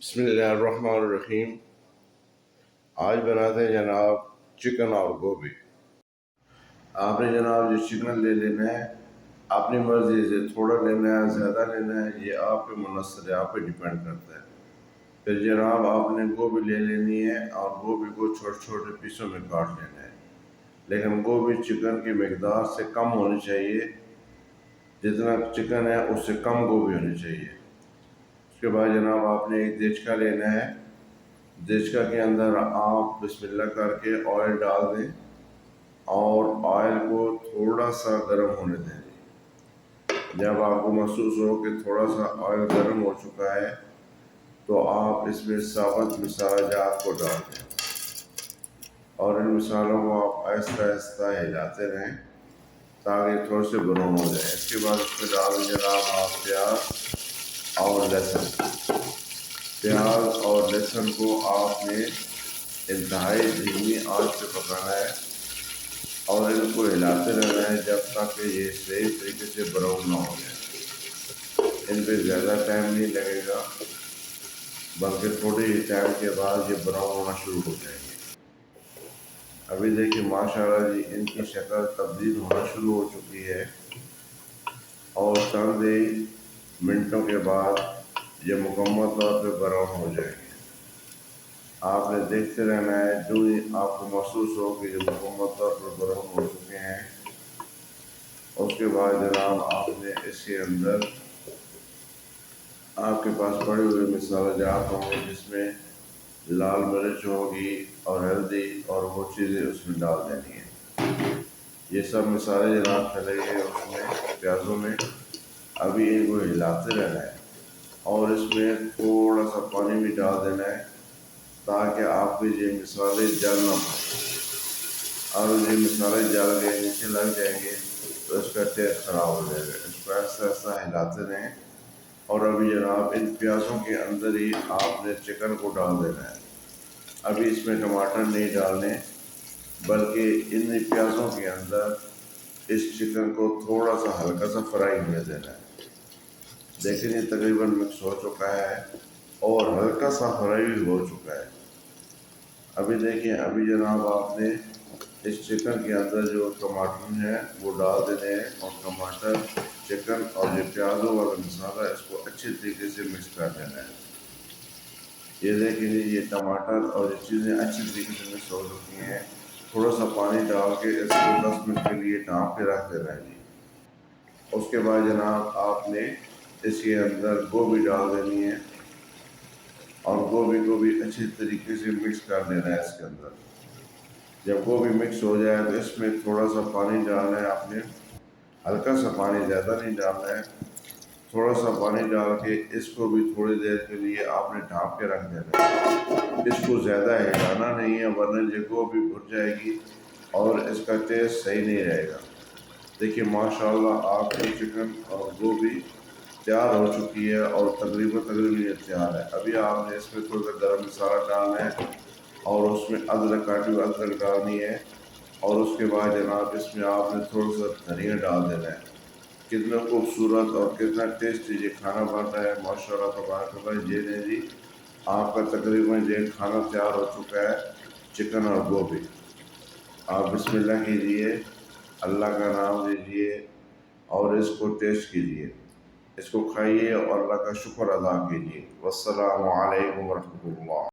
بسم اللہ الرحمن الرحیم۔ آج بناتے ہیں جناب چکن اور گوبھی۔ آپ نے جناب جو چکن لے لینا ہے اپنی مرضی سے، تھوڑا لینا ہے زیادہ لینا ہے، یہ آپ پہ منحصر ہے، آپ پہ ڈیپینڈ کرتا ہے۔ پھر جناب آپ نے گوبھی لے لینی ہے اور گوبھی کو چھوٹے چھوٹے پیسوں میں کاٹ لینا ہے، لیکن گوبھی چکن کی مقدار سے کم ہونی چاہیے، جتنا چکن ہے اس سے کم گوبھی ہونی چاہیے۔ اس کے بعد جناب آپ نے ایک دیچکا لینا ہے، دیچکا کے اندر آپ بسم اللہ کر کے آئل ڈال دیں اور آئل کو تھوڑا سا گرم ہونے دیں۔ جب آپ کو محسوس ہو کہ تھوڑا سا آئل گرم ہو چکا ہے تو آپ اس میں ثابت مسالہ جات کو ڈال دیں اور ان مسالوں کو آپ آہستہ آہستہ ہلاتے رہیں تاکہ تھوڑے سے براؤن ہو جائیں۔ اس کے بعد اس میں ڈال دیں جناب آپ پیاز اور لہسن۔ پیاز اور لہسن کو آپ نے انتہائی دھیمی آنچ پہ پکانا ہے اور ان کو ہلاتے رہنا ہے جب تک کہ یہ صحیح طریقے سے براؤن نہ ہو جائے۔ ان پہ زیادہ ٹائم نہیں لگے گا، بلکہ تھوڑے ہی ٹائم کے بعد یہ براؤن ہونا شروع ہو جائیں گے۔ ابھی دیکھیں ماشاءاللہ جی ان کی شکل تبدیل ہونا شروع ہو چکی ہے اور چند ہی منٹوں کے بعد یہ مکمل طور پہ براؤن ہو جائیں گے۔ آپ نے دیکھتے رہنا ہے، جو ہی آپ کو محسوس ہو کہ یہ مکمل طور پر براؤن ہو چکے ہیں، اس کے بعد جناب آپ نے اس کے اندر آپ کے پاس پڑے ہوئے مسالہ جات ہوں گے جس میں لال مرچ ہوگی اور ہلدی اور وہ چیزیں اس میں ڈال دینی ہیں۔ یہ سب مسالے جناب چلے گئے اس میں پیازوں میں۔ ابھی ان کو ہلاتے رہنا ہے اور اس میں تھوڑا سا پانی بھی ڈال دینا ہے تاکہ آپ کے یہ مسالے جل نہ پائیں، اور یہ مسالے جل گئے نیچے لگ جائیں گے تو اس کا ٹیسٹ خراب ہو جائے گا۔ اس کو ایسا ایسا ہلاتے رہیں اور ابھی جناب ان پیازوں کے اندر ہی آپ نے چکن کو ڈال دینا ہے۔ ابھی اس میں ٹماٹر نہیں ڈالنے، بلکہ ان پیازوں کے اندر اس چکن کو تھوڑا سا ہلکا سا فرائی ہونے دینا ہے۔ دیکھیں یہ تقریباً مکس ہو چکا ہے اور ہلکا سا فرائی بھی ہو چکا ہے۔ ابھی دیکھیں ابھی جناب آپ نے اس چکن کے اندر جو ٹماٹر ہیں وہ ڈال دینے ہیں اور ٹماٹر، چکن اور یہ پیازوں والا مسالہ اس کو اچھی طریقے سے مکس کر دینا ہے۔ یہ دیکھیں یہ ٹماٹر اور یہ چیزیں اچھی طریقے سے مکس ہو چکی ہیں۔ تھوڑا سا پانی ڈال کے اس کو 10 منٹ کے لیے ڈھانپ کے رکھ دینا ہے جی۔ اس کے بعد جناب آپ نے اس کے اندر گوبھی ڈال دینی ہے اور گوبھی کو بھی اچھی طریقے سے مکس کر دینا ہے اس کے اندر۔ جب گوبھی مکس ہو جائے تو اس میں تھوڑا سا پانی ڈالنا ہے آپ نے، ہلکا سا پانی، زیادہ نہیں ڈالنا ہے، تھوڑا سا پانی ڈال کے اس کو بھی تھوڑی دیر کے لیے آپ نے ڈھانپ کے رکھ دینا ہے۔ اس کو زیادہ ہلانا نہیں ہے ورنہ یہ گوبھی بھر جائے گی اور اس کا ٹیسٹ صحیح نہیں رہے گا۔ دیکھیے ماشاءاللہ آپ کی چکن اور گوبھی تیار ہو چکی ہے اور تقریباً یہ تیار ہے۔ ابھی آپ نے اس میں تھوڑا سا گرم مسالہ ڈالنا ہے اور اس میں ادرک کاٹی ہوئی ادرک ڈالنی ہے اور اس کے بعد جناب اس میں آپ نے تھوڑا سا دھنیا ڈال دینا ہے۔ کتنا خوبصورت اور کتنا ٹیسٹی یہ کھانا بنتا ہے، ماشاءاللہ تبارک اللہ۔ یہ لیں جی آپ کا تقریباً یہ کھانا تیار ہو چکا ہے، چکن اور گوبھی۔ آپ بسم اللہ کیجئے، اللہ کا نام لیجئے اور اس کو ٹیسٹ کیجئے، اس کو کھائیے اور اللہ کا شکر ادا کیجئے۔ والسلام علیکم ورحمۃ اللہ۔